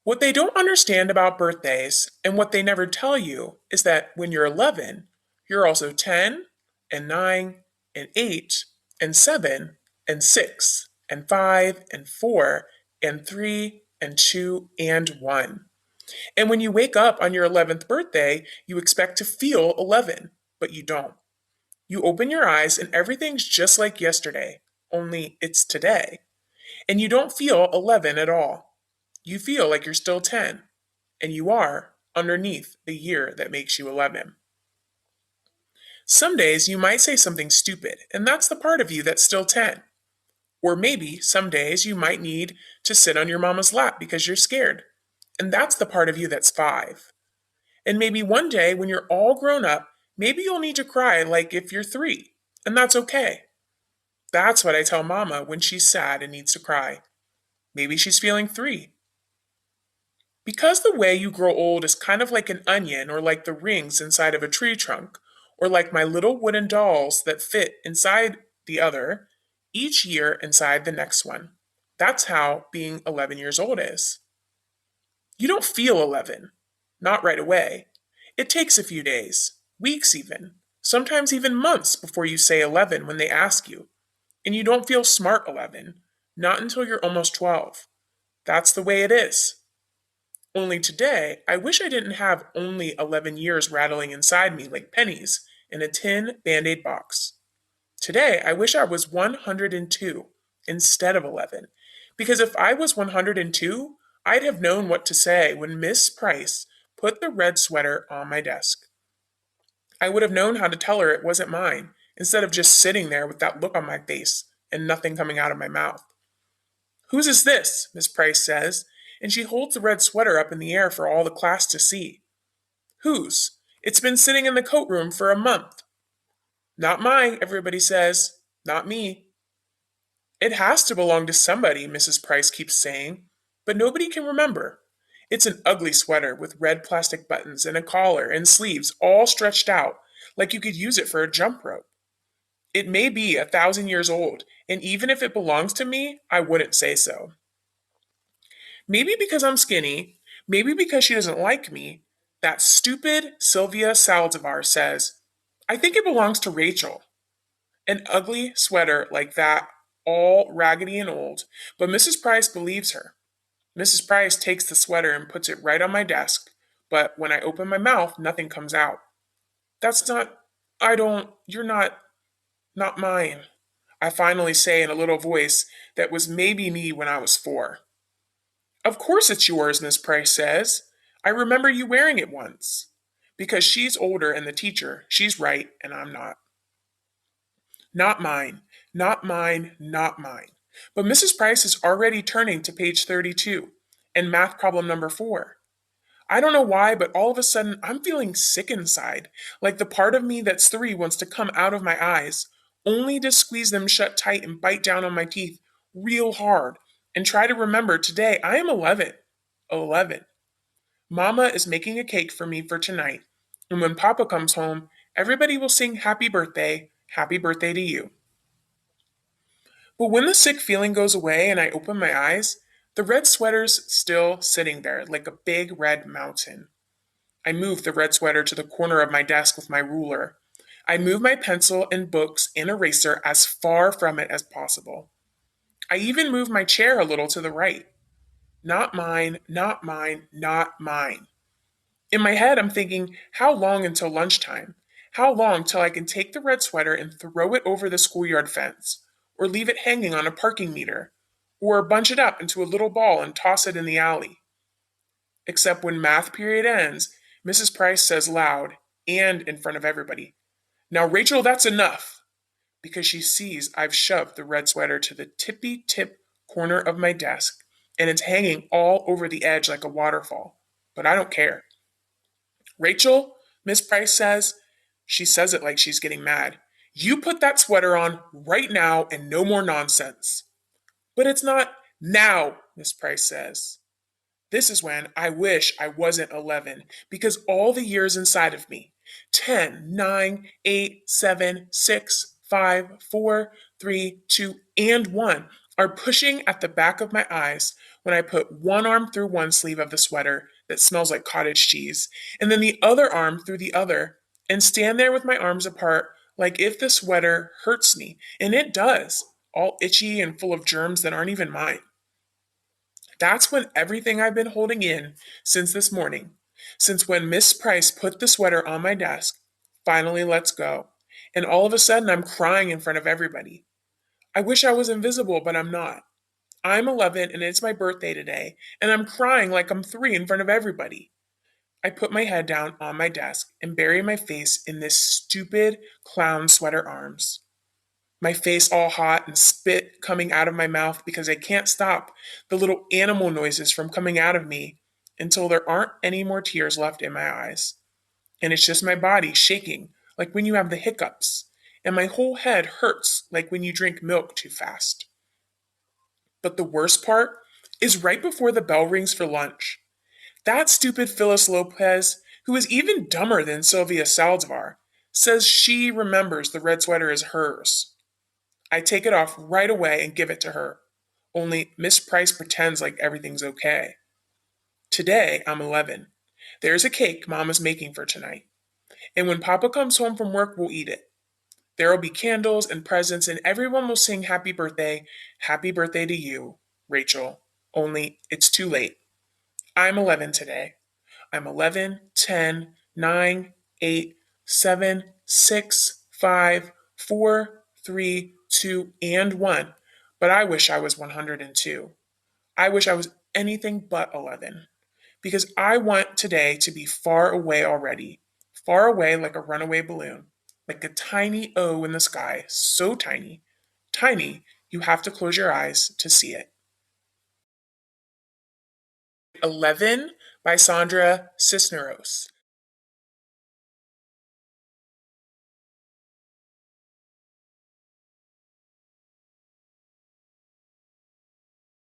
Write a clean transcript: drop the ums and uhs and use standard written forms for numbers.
What they don't understand about birthdays and what they never tell you is that when you're 11, you're also 10 and 9 and 8 and 7 and 6 and 5 and 4 and 3 and 2 and 1. And when you wake up on your 11th birthday, you expect to feel 11, but you don't. You open your eyes and everything's just like yesterday, only it's today. And you don't feel 11 at all. You feel like you're still 10, and you are underneath the year that makes you 11. Some days you might say something stupid, and that's the part of you that's still 10. Or maybe some days you might need to sit on your mama's lap because you're scared, and that's the part of you that's 5. And maybe one day when you're all grown up, maybe you'll need to cry like if you're 3, and that's okay. That's what I tell mama when she's sad and needs to cry. Maybe she's feeling 3. Because the way you grow old is kind of like an onion or like the rings inside of a tree trunk, or like my little wooden dolls that fit inside the other, each year inside the next one. That's how being 11 years old is. You don't feel 11, not right away. It takes a few days, weeks even, sometimes even months before you say 11 when they ask you. And you don't feel smart 11, not until you're almost 12. That's the way it is. Only today, I wish I didn't have only 11 years rattling inside me like pennies in a tin Band Aid box. Today, I wish I was 102 instead of 11, because if I was 102, I'd have known what to say when Miss Price put the red sweater on my desk. I would have known how to tell her it wasn't mine, instead of just sitting there with that look on my face and nothing coming out of my mouth. Whose is this? Miss Price says, and she holds the red sweater up in the air for all the class to see. Whose? It's been sitting in the coat room for a month. Not mine, everybody says. Not me. It has to belong to somebody, Mrs. Price keeps saying, but nobody can remember. It's an ugly sweater with red plastic buttons and a collar and sleeves all stretched out, like you could use it for a jump rope. It may be 1,000 years old, and even if it belongs to me, I wouldn't say so. Maybe because I'm skinny, maybe because she doesn't like me, that stupid Sylvia Saldivar says, I think it belongs to Rachel. An ugly sweater like that, all raggedy and old, but Mrs. Price believes her. Mrs. Price takes the sweater and puts it right on my desk, but when I open my mouth, nothing comes out. That's not, you're not mine, I finally say in a little voice that was maybe me when I was 4. Of course it's yours, Miss Price says. I remember you wearing it once. Because she's older and the teacher, she's right and I'm not. Not mine, not mine, not mine. But Mrs. Price is already turning to page 32 and math problem number 4. I don't know why, but all of a sudden I'm feeling sick inside, like the part of me that's 3 wants to come out of my eyes, only to squeeze them shut tight and bite down on my teeth real hard and try to remember today I am 11. 11. Mama is making a cake for me for tonight, and when Papa comes home, everybody will sing happy birthday to you. But when the sick feeling goes away and I open my eyes, the red sweater's still sitting there like a big red mountain. I move the red sweater to the corner of my desk with my ruler. I move my pencil and books and eraser as far from it as possible. I even move my chair a little to the right. Not mine, not mine, not mine. In my head, I'm thinking, how long until lunchtime? How long till I can take the red sweater and throw it over the schoolyard fence? Or leave it hanging on a parking meter? Or bunch it up into a little ball and toss it in the alley? Except when math period ends, Mrs. Price says loud, and in front of everybody, Now, Rachel, that's enough! Because she sees I've shoved the red sweater to the tippy tip corner of my desk, and it's hanging all over the edge like a waterfall. But I don't care. Rachel, Miss Price says, she says it like she's getting mad. You put that sweater on right now and no more nonsense. But it's not now, Miss Price says. This is when I wish I wasn't 11 because all the years inside of me 10, 9, 8, 7, 6, 5, 4, 3, 2, and 1 are pushing at the back of my eyes when I put one arm through one sleeve of the sweater that smells like cottage cheese, and then the other arm through the other, and stand there with my arms apart like if the sweater hurts me, and it does, all itchy and full of germs that aren't even mine. That's when everything I've been holding in since this morning, since when Miss Price put the sweater on my desk, finally lets go. And all of a sudden, I'm crying in front of everybody. I wish I was invisible, but I'm not. I'm 11 and it's my birthday today, and I'm crying like I'm 3 in front of everybody. I put my head down on my desk and bury my face in this stupid clown sweater arms. My face all hot and spit coming out of my mouth because I can't stop the little animal noises from coming out of me until there aren't any more tears left in my eyes. And it's just my body shaking like when you have the hiccups, and my whole head hurts like when you drink milk too fast. But the worst part is right before the bell rings for lunch. That stupid Phyllis Lopez, who is even dumber than Sylvia Saldivar, says she remembers the red sweater is hers. I take it off right away and give it to her. Only Miss Price pretends like everything's okay. Today, I'm 11. There's a cake Mama's making for tonight. And when Papa comes home from work, we'll eat it. There'll be candles and presents, and everyone will sing happy birthday to you, Rachel. Only it's too late. I'm 11 today. I'm 11, 10, 9, 8, 7, 6, 5, 4, 3, 2, and 1. But I wish I was 102. I wish I was anything but 11. Because I want today to be far away already. Far away like a runaway balloon. Like a tiny O in the sky. So tiny. Tiny, you have to close your eyes to see it. 11 by Sandra Cisneros.